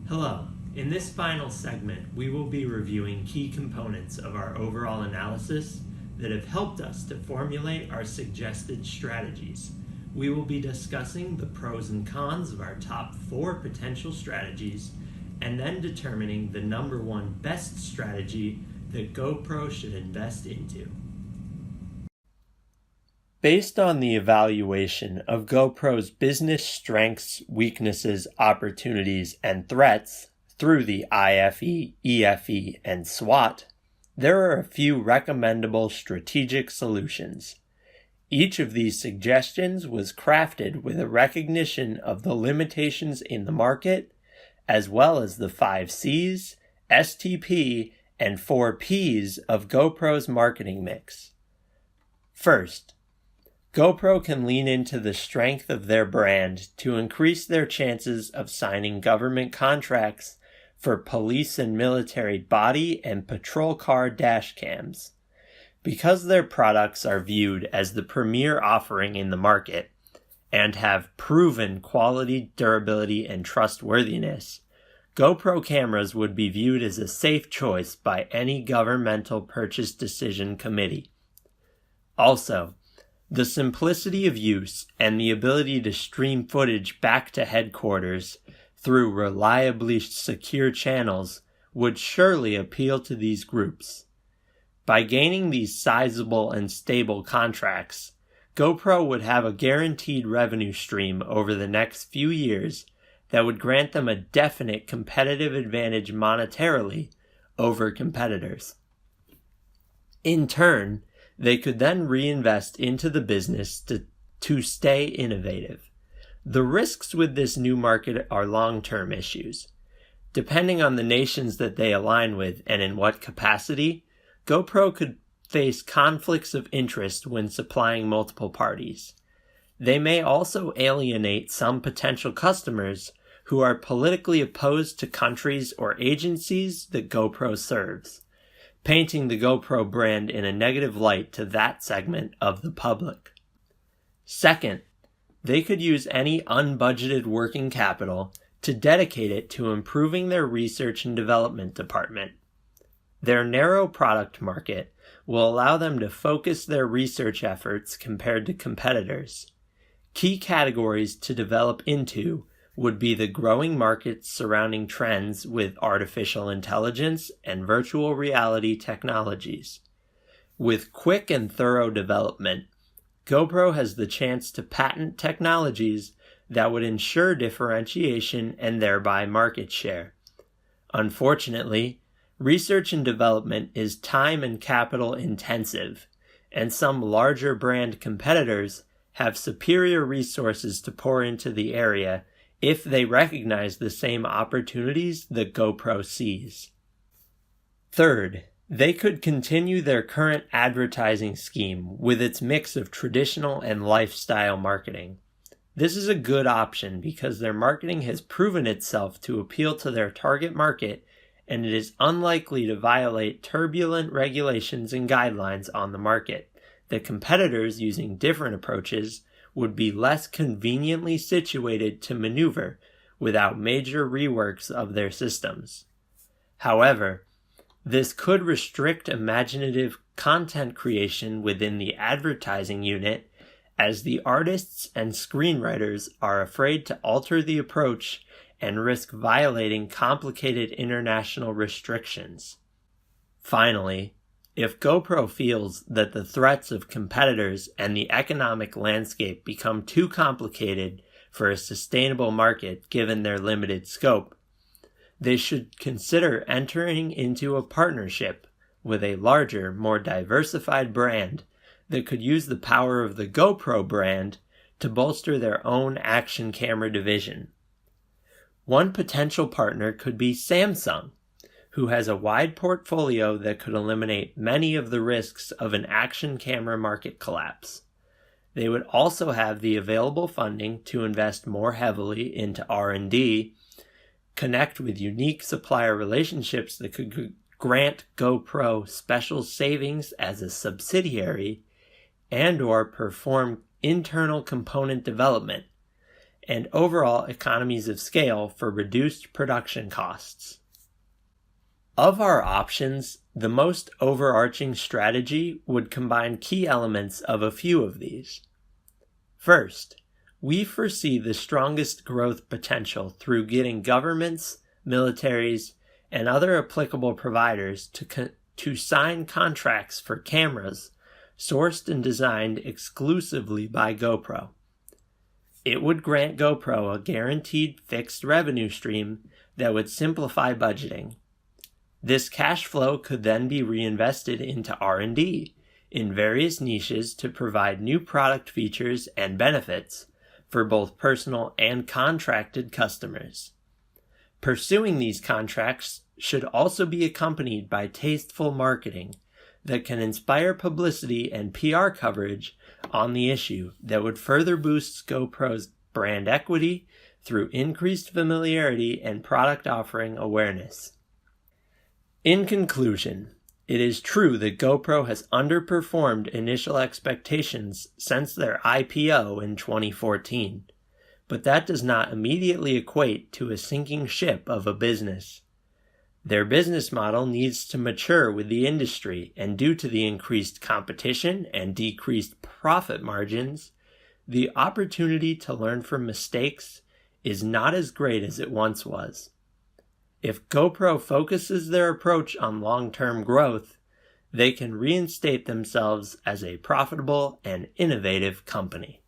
Hello. In this final segment, we will be reviewing key components of our overall analysis that have helped us to formulate our suggested strategies. We will be discussing the pros and cons of our top 4 potential strategies and then determining the number 1 best strategy that GoPro should invest into. Based on the evaluation of GoPro's business strengths, weaknesses, opportunities, and threats through the IFE, EFE, and SWOT, there are a few recommendable strategic solutions. Each of these suggestions was crafted with a recognition of the limitations in the market, as well as the 5 C's, STP, and 4 P's of GoPro's marketing mix. First, GoPro can lean into the strength of their brand to increase their chances of signing government contracts for police and military body and patrol car dash cams. Because their products are viewed as the premier offering in the market and have proven quality, durability, and trustworthiness, GoPro cameras would be viewed as a safe choice by any governmental purchase decision committee. Also, the simplicity of use and the ability to stream footage back to headquarters through reliably secure channels would surely appeal to these groups. By gaining these sizable and stable contracts, GoPro would have a guaranteed revenue stream over the next few years that would grant them a definite competitive advantage monetarily over competitors. In turn, they could then reinvest into the business to stay innovative. The risks with this new market are long-term issues. Depending on the nations that they align with and in what capacity, GoPro could face conflicts of interest when supplying multiple parties. They may also alienate some potential customers who are politically opposed to countries or agencies that GoPro serves, painting the GoPro brand in a negative light to that segment of the public. Second, they could use any unbudgeted working capital to dedicate it to improving their research and development department. Their narrow product market will allow them to focus their research efforts compared to competitors. Key categories to develop into would be the growing markets surrounding trends with artificial intelligence and virtual reality technologies. With quick and thorough development, GoPro has the chance to patent technologies that would ensure differentiation and thereby market share. Unfortunately, research and development is time and capital intensive, and some larger brand competitors have superior resources to pour into the area if they recognize the same opportunities that GoPro sees. Third, they could continue their current advertising scheme with its mix of traditional and lifestyle marketing. This is a good option because their marketing has proven itself to appeal to their target market, and it is unlikely to violate turbulent regulations and guidelines on the market that competitors using different approaches would be less conveniently situated to maneuver without major reworks of their systems. However, this could restrict imaginative content creation within the advertising unit, as the artists and screenwriters are afraid to alter the approach and risk violating complicated international restrictions. Finally, if GoPro feels that the threats of competitors and the economic landscape become too complicated for a sustainable market given their limited scope, they should consider entering into a partnership with a larger, more diversified brand that could use the power of the GoPro brand to bolster their own action camera division. One potential partner could be Samsung, who has a wide portfolio that could eliminate many of the risks of an action camera market collapse. They would also have the available funding to invest more heavily into R&D, connect with unique supplier relationships that could grant GoPro special savings as a subsidiary, and/or perform internal component development, and overall economies of scale for reduced production costs. Of our options, the most overarching strategy would combine key elements of a few of these. First, we foresee the strongest growth potential through getting governments, militaries, and other applicable providers to sign contracts for cameras sourced and designed exclusively by GoPro. It would grant GoPro a guaranteed fixed revenue stream that would simplify budgeting. This cash flow could then be reinvested into R&D in various niches to provide new product features and benefits for both personal and contracted customers. Pursuing these contracts should also be accompanied by tasteful marketing that can inspire publicity and PR coverage on the issue that would further boost GoPro's brand equity through increased familiarity and product offering awareness. In conclusion, it is true that GoPro has underperformed initial expectations since their IPO in 2014, but that does not immediately equate to a sinking ship of a business. Their business model needs to mature with the industry, and due to the increased competition and decreased profit margins, the opportunity to learn from mistakes is not as great as it once was. If GoPro focuses their approach on long-term growth, they can reinstate themselves as a profitable and innovative company.